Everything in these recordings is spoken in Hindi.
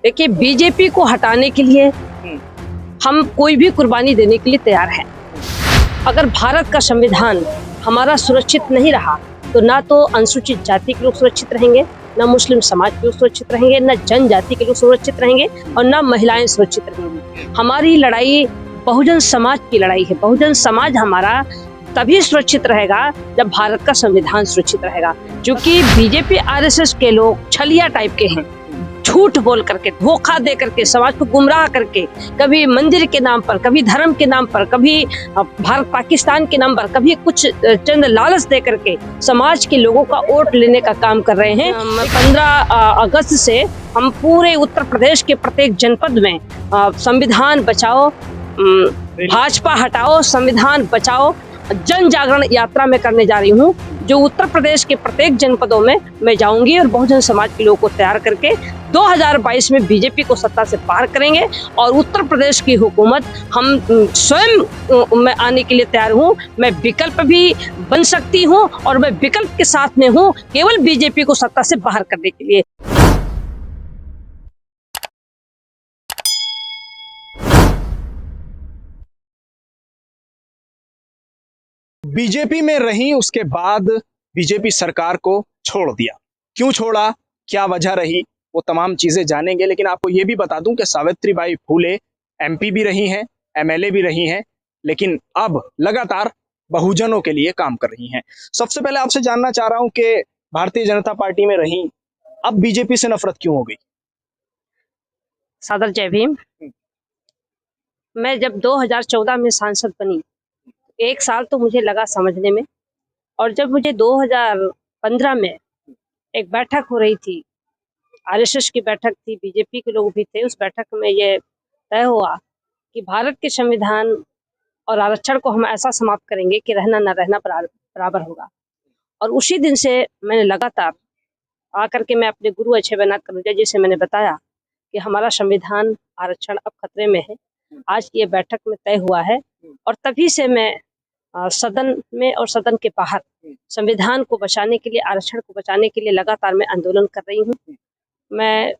देखिए, बीजेपी को हटाने के लिए हम कोई भी कुर्बानी देने के लिए तैयार हैं। अगर भारत का संविधान हमारा सुरक्षित नहीं रहा तो ना तो अनुसूचित जाति के लोग सुरक्षित रहेंगे, ना मुस्लिम समाज के लोग सुरक्षित रहेंगे, ना जनजाति के लोग सुरक्षित रहेंगे और ना महिलाएं सुरक्षित रहेंगी। हमारी लड़ाई बहुजन समाज की लड़ाई है। बहुजन समाज हमारा तभी सुरक्षित रहेगा जब भारत का संविधान सुरक्षित रहेगा। क्योंकि बीजेपी आरएसएस के लोग छलिया टाइप के हैं, झूठ बोल करके, धोखा दे करके, समाज को गुमराह करके, कभी मंदिर के नाम पर, कभी धर्म के नाम पर, कभी भारत पाकिस्तान के नाम पर, कभी कुछ चंद लालच दे करके समाज के लोगों का वोट लेने का काम कर रहे हैं। 15 अगस्त से हम पूरे उत्तर प्रदेश के प्रत्येक जनपद में संविधान बचाओ, भाजपा हटाओ, संविधान बचाओ जन जागरण यात्रा में करने जा रही हूँ, जो उत्तर प्रदेश के प्रत्येक जनपदों में मैं जाऊंगी और बहुजन समाज के लोगों को तैयार करके 2022 में बीजेपी को सत्ता से पार करेंगे और उत्तर प्रदेश की हुकूमत हम स्वयं में आने के लिए तैयार हूँ। मैं विकल्प भी बन सकती हूँ और मैं विकल्प के साथ में हूँ, केवल बीजेपी को सत्ता से बाहर करने के लिए। बीजेपी में रही, उसके बाद बीजेपी सरकार को छोड़ दिया। क्यों छोड़ा, क्या वजह रही, वो तमाम चीजें जानेंगे। लेकिन आपको ये भी बता दूं कि सावित्रीबाई फूले एमपी भी रही हैं, एमएलए भी रही हैं, लेकिन अब लगातार बहुजनों के लिए काम कर रही हैं। सबसे पहले आपसे जानना चाह रहा हूं कि भारतीय जनता पार्टी में रही, अब बीजेपी से नफरत क्यों हो गई? सादर जय भीम। मैं जब 2014 में सांसद बनी, 1 साल तो मुझे लगा समझने में, और जब मुझे 2015 में एक बैठक हो रही थी, आरएसएस की बैठक थी, बीजेपी के लोग भी थे, उस बैठक में ये तय हुआ कि भारत के संविधान और आरक्षण को हम ऐसा समाप्त करेंगे कि रहना न रहना बराबर होगा। और उसी दिन से मैंने लगातार आकर के मैं अपने गुरु अक्षयनाथ कनौजिया जी से मैंने बताया कि हमारा संविधान आरक्षण अब खतरे में है। आज ये बैठक में तय हुआ है और तभी से मैं सदन में और सदन के बाहर संविधान को बचाने के लिए, आरक्षण को बचाने के लिए लगातार मैं आंदोलन कर रही हूँ। मैं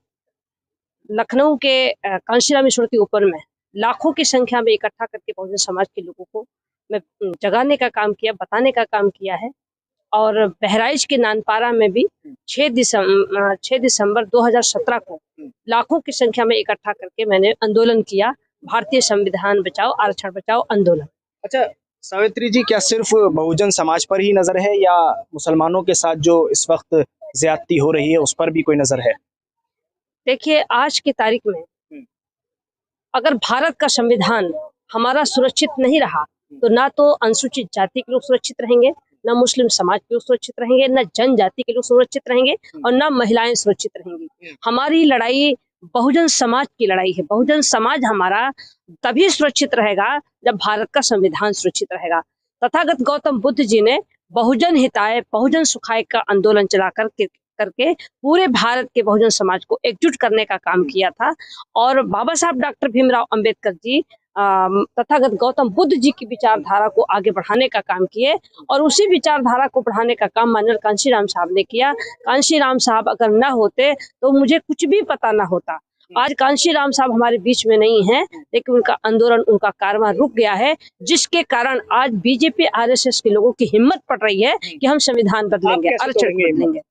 लखनऊ के कांशीराम ईश्वर के ऊपर में लाखों की संख्या में इकट्ठा करके बहुजन समाज के लोगों को मैं जगाने का काम किया, बताने का काम किया है। और बहराइच के नानपारा में भी 6 दिसंबर 2017 को लाखों की संख्या में इकट्ठा करके मैंने आंदोलन किया, भारतीय संविधान बचाओ, आरक्षण बचाओ आंदोलन। अच्छा सावित्री जी, क्या सिर्फ बहुजन समाज पर ही नजर है या मुसलमानों के साथ जो इस वक्त ज्यादती हो रही है उस पर भी कोई नजर है? देखिए, आज की तारीख में अगर भारत का संविधान हमारा सुरक्षित नहीं रहा तो ना तो अनुसूचित जाति के लोग सुरक्षित रहेंगे, ना मुस्लिम समाज के लोग सुरक्षित रहेंगे, ना जनजाति के लोग सुरक्षित रहेंगे और ना महिलाएं सुरक्षित रहेंगी। हमारी लड़ाई बहुजन समाज की लड़ाई है। बहुजन समाज हमारा तभी सुरक्षित रहेगा जब भारत का संविधान सुरक्षित रहेगा। तथागत गौतम बुद्ध जी ने बहुजन हिताय बहुजन सुखाय का आंदोलन चला करके पूरे भारत के बहुजन समाज को एकजुट करने का काम किया था। और बाबा साहब डॉक्टर भीमराव अंबेडकर जी तथागत गौतम बुद्ध जी की विचारधारा को आगे बढ़ाने का काम किए और उसी विचारधारा को बढ़ाने का काम माननीय कांशीराम साहब ने किया। कांशीराम साहब अगर न होते तो मुझे कुछ भी पता ना होता। आज कांशीराम साहब हमारे बीच में नहीं है, लेकिन उनका आंदोलन, उनका कारवां रुक गया है, जिसके कारण आज बीजेपी आरएसएस के लोगों की हिम्मत पड़ रही है कि हम संविधान बदलेंगे, आरक्षण बदलेंगे।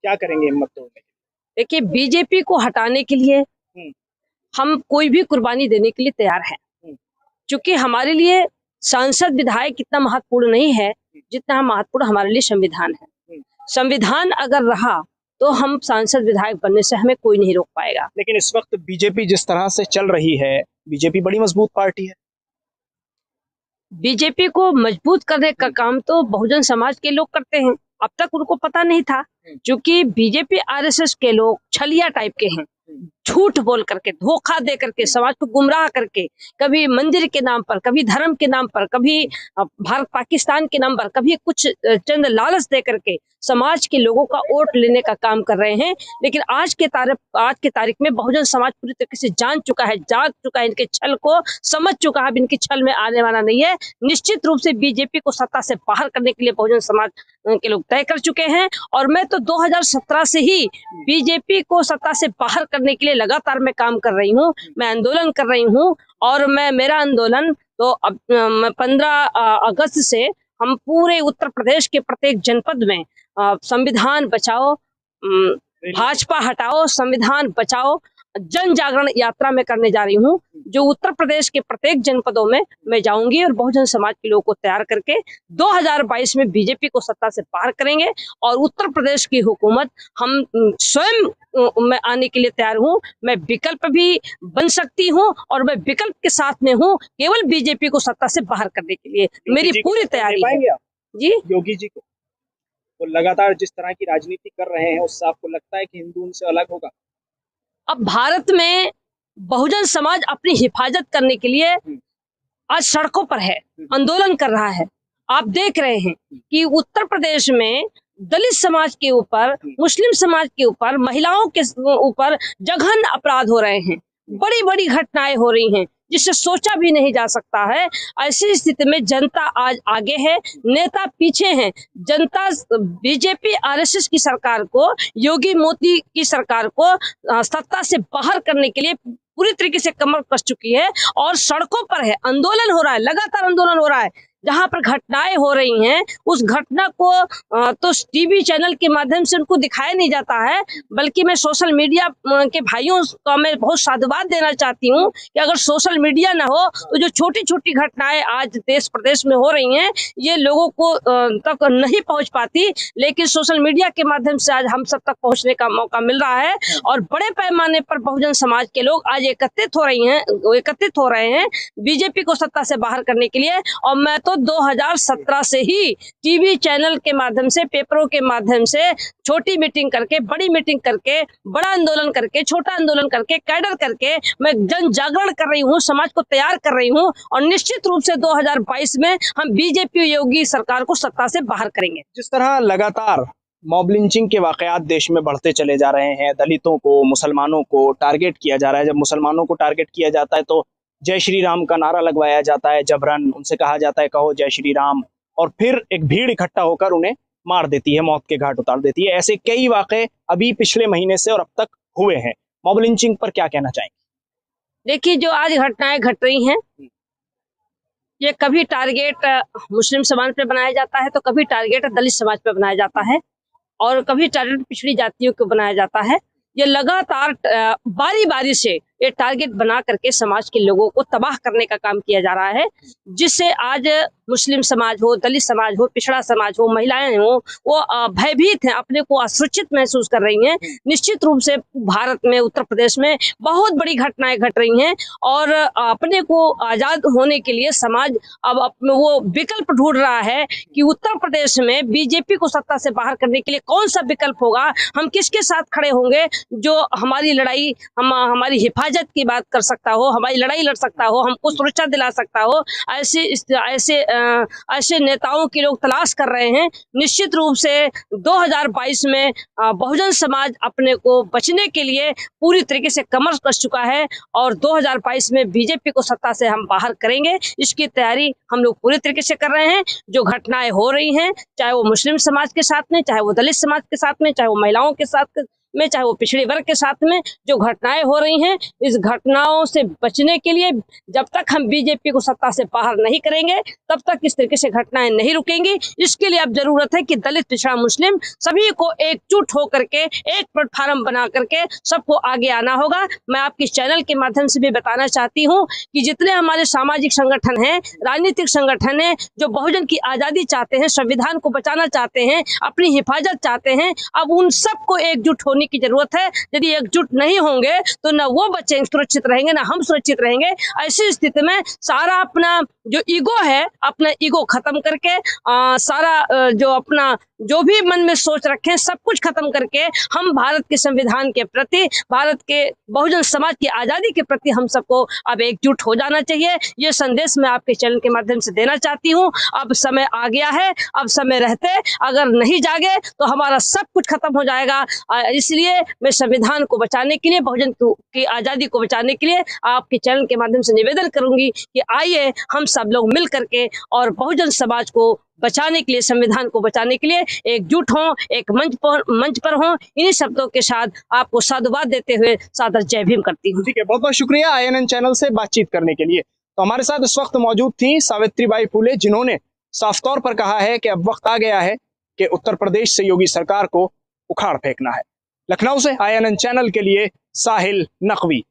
क्या करेंगे हिम्मत तोड़ने? देखिए, बीजेपी को हटाने के लिए हम कोई भी कुर्बानी देने के लिए तैयार हैं। क्योंकि हमारे लिए सांसद विधायक इतना महत्वपूर्ण नहीं है जितना महत्वपूर्ण हमारे लिए संविधान है। संविधान अगर रहा तो हम सांसद विधायक बनने से हमें कोई नहीं रोक पाएगा। लेकिन इस वक्त बीजेपी जिस तरह से चल रही है, बीजेपी बड़ी मजबूत पार्टी है। बीजेपी को मजबूत करने का काम तो बहुजन समाज के लोग करते हैं। अब तक उनको पता नहीं था, क्योंकि बीजेपी आरएसएस के लोग छलिया टाइप के हैं, झूठ बोल करके, धोखा दे करके, समाज को गुमराह करके, कभी मंदिर के नाम पर, कभी धर्म के नाम पर, कभी भारत पाकिस्तान के नाम पर, कभी कुछ चंद लालच दे करके समाज के लोगों का वोट लेने का काम कर रहे हैं। लेकिन आज के तारीख में बहुजन समाज पूरी तरीके से जान चुका है, जाग चुका है, इनके छल को समझ चुका है, इनके छल में आने वाला नहीं है। निश्चित रूप से बीजेपी को सत्ता से बाहर करने के लिए बहुजन समाज के लोग तय कर चुके हैं और मैं तो 2017 से ही बीजेपी को सत्ता से बाहर करने के लिए लिए लगातार मैं काम कर रही हूँ, मैं आंदोलन कर रही हूँ। और मेरा आंदोलन तो अब 15 अगस्त से हम पूरे उत्तर प्रदेश के प्रत्येक जनपद में संविधान बचाओ, भाजपा हटाओ, संविधान बचाओ जन जागरण यात्रा में करने जा रही हूँ, जो उत्तर प्रदेश के प्रत्येक जनपदों में मैं जाऊंगी और बहुजन समाज के लोगों को तैयार करके 2022 में बीजेपी को सत्ता से पार करेंगे और उत्तर प्रदेश की हुकूमत हम स्वयं मैं आने के लिए तैयार हूँ। मैं विकल्प भी बन सकती हूँ और मैं विकल्प के साथ में हूँ, केवल बीजेपी को सत्ता से बाहर करने के लिए मेरी पूरी तैयारी है। जी, योगी जी को वो लगातार जिस तरह की राजनीति कर रहे हैं, उससे आपको लगता है कि हिंदू उनसे अलग होगा? अब भारत में बहुजन समाज अपनी हिफाजत करने के लिए आज सड़कों पर है, आंदोलन कर रहा है। आप देख रहे हैं कि उत्तर प्रदेश में दलित समाज के ऊपर, मुस्लिम समाज के ऊपर, महिलाओं के ऊपर जघन्य अपराध हो रहे हैं, बड़ी बड़ी घटनाएं हो रही हैं जिससे सोचा भी नहीं जा सकता है। ऐसी स्थिति में जनता आज आगे है, नेता पीछे हैं। जनता बीजेपी आरएसएस की सरकार को, योगी मोदी की सरकार को सत्ता से बाहर करने के लिए पूरी तरीके से कमर कस चुकी है और सड़कों पर है, आंदोलन हो रहा है, लगातार आंदोलन हो रहा है। जहां पर घटनाएं हो रही हैं उस घटना को तो टीवी चैनल के माध्यम से उनको दिखाया नहीं जाता है, बल्कि मैं सोशल मीडिया के भाइयों का मैं बहुत साधुवाद देना चाहती हूं कि अगर सोशल मीडिया ना हो तो जो छोटी छोटी घटनाएं आज देश प्रदेश में हो रही हैं ये लोगों को तक नहीं पहुंच पाती, लेकिन सोशल मीडिया के माध्यम से आज हम सब तक पहुंचने का मौका मिल रहा है और बड़े पैमाने पर बहुजन समाज के लोग आज एकत्रित हो रहे हैं बीजेपी को सत्ता से बाहर करने के लिए। और मैं तो 2017 से ही टीवी चैनल के माध्यम से, पेपरों के माध्यम से छोटी मीटिंग करके, बड़ी मीटिंग करके, बड़ा आंदोलन करके, छोटा आंदोलन करके, कैडर करके मैं जन जागरण कर रही हूँ, समाज को तैयार कर रही हूँ और निश्चित रूप से 2022 में हम बीजेपी योगी सरकार को सत्ता से बाहर करेंगे। जिस तरह लगातार मॉब लिंचिंग के वाकयात देश में बढ़ते चले जा रहे हैं, दलितों को, मुसलमानों को टारगेट किया जा रहा है। जब मुसलमानों को टारगेट किया जाता है तो जय श्री राम का नारा लगवाया जाता है, जबरन उनसे कहा जाता है कहो जय श्री राम, और फिर एक भीड़ इकट्ठा होकर उन्हें मार देती है, मौत के घाट उतार देती है। ऐसे कई वाकये अभी पिछले महीने से और अब तक हुए हैं। मॉब लिंचिंग पर क्या कहना चाहेंगे? देखिए, जो आज घटनाएं घट रही हैं ये कभी टारगेट मुस्लिम समाज पे बनाया जाता है तो कभी टारगेट दलित समाज पे बनाया जाता है और कभी टारगेट पिछड़ी जातियों को बनाया जाता है। ये लगातार बारी बारी से ये टारगेट बना करके समाज के लोगों को तबाह करने का काम किया जा रहा है, जिससे आज मुस्लिम समाज हो, दलित समाज हो, पिछड़ा समाज हो, महिलाएं हो, वो भयभीत हैं, अपने को असुरक्षित महसूस कर रही हैं। निश्चित रूप से भारत में, उत्तर प्रदेश में बहुत बड़ी घटनाएं घट रही हैं और अपने को आजाद होने के लिए समाज अब वो विकल्प ढूंढ रहा है कि उत्तर प्रदेश में बीजेपी को सत्ता से बाहर करने के लिए कौन सा विकल्प होगा, हम किसके साथ खड़े होंगे जो हमारी लड़ाई, हमारी हिफाजत की बात कर सकता हो, हमारी लड़ाई लड़ सकता हो, हमको सुरक्षा दिला सकता हो। ऐसे नेताओं की लोग तलाश कर रहे हैं। निश्चित रूप से 2022 में बहुजन समाज अपने को बचने के लिए पूरी तरीके से कमर कस चुका है और 2022 में बीजेपी को सत्ता से हम बाहर करेंगे। इसकी तैयारी हम लोग पूरी तरीके से कर रहे हैं। जो घटनाएं हो रही हैं, चाहे वो मुस्लिम समाज के साथ में, चाहे वो दलित समाज के साथ में, चाहे वो महिलाओं के साथ में, चाहे वो पिछड़े वर्ग के साथ में जो घटनाएं हो रही हैं, इस घटनाओं से बचने के लिए जब तक हम बीजेपी को सत्ता से बाहर नहीं करेंगे तब तक इस तरीके से घटनाएं नहीं रुकेंगी। इसके लिए अब जरूरत है कि दलित, पिछड़ा, मुस्लिम सभी को एकजुट होकर के एक प्लेटफार्म बना करके सबको आगे आना होगा। मैं आपके चैनल के माध्यम से भी बताना चाहती हूँ कि जितने हमारे सामाजिक संगठन हैं, राजनीतिक संगठन हैं, जो बहुजन की आजादी चाहते हैं, संविधान को बचाना चाहते हैं, अपनी हिफाजत चाहते हैं, अब उन सबको एकजुट होने की जरूरत है। यदि एकजुट नहीं होंगे तो ना वो बच्चे सुरक्षित रहेंगे, ना हम सुरक्षित रहेंगे। ऐसी स्थिति में सारा अपना जो ईगो है, अपना ईगो खत्म करके सारा जो अपना जो भी मन में सोच रखे सब कुछ खत्म करके हम भारत के संविधान के प्रति, भारत के बहुजन समाज की आजादी के प्रति हम सबको अब एकजुट हो जाना चाहिए। ये संदेश मैं आपके चैनल के माध्यम से देना चाहती हूँ। अब समय आ गया है, अब समय रहते अगर नहीं जागे तो हमारा सब कुछ खत्म हो जाएगा। इसलिए मैं संविधान को बचाने के लिए, बहुजन की आजादी को बचाने के लिए आपके चैनल के माध्यम से निवेदन करूंगी कि आइए हम सब लोग मिल करके और बहुजन समाज को बचाने के लिए, संविधान को बचाने के लिए एकजुट हों, एक मंच पर हों। इन्हीं शब्दों के साथ आपको साधुवाद देते हुए सादर जय भीम करती हूँ। ठीक है, बहुत बहुत शुक्रिया INN चैनल से बातचीत करने के लिए। तो हमारे साथ इस वक्त मौजूद थी सावित्रीबाई फुले, जिन्होंने साफ तौर पर कहा है कि अब वक्त आ गया है कि उत्तर प्रदेश से योगी सरकार को उखाड़ फेंकना है। लखनऊ से INN चैनल के लिए साहिल नकवी।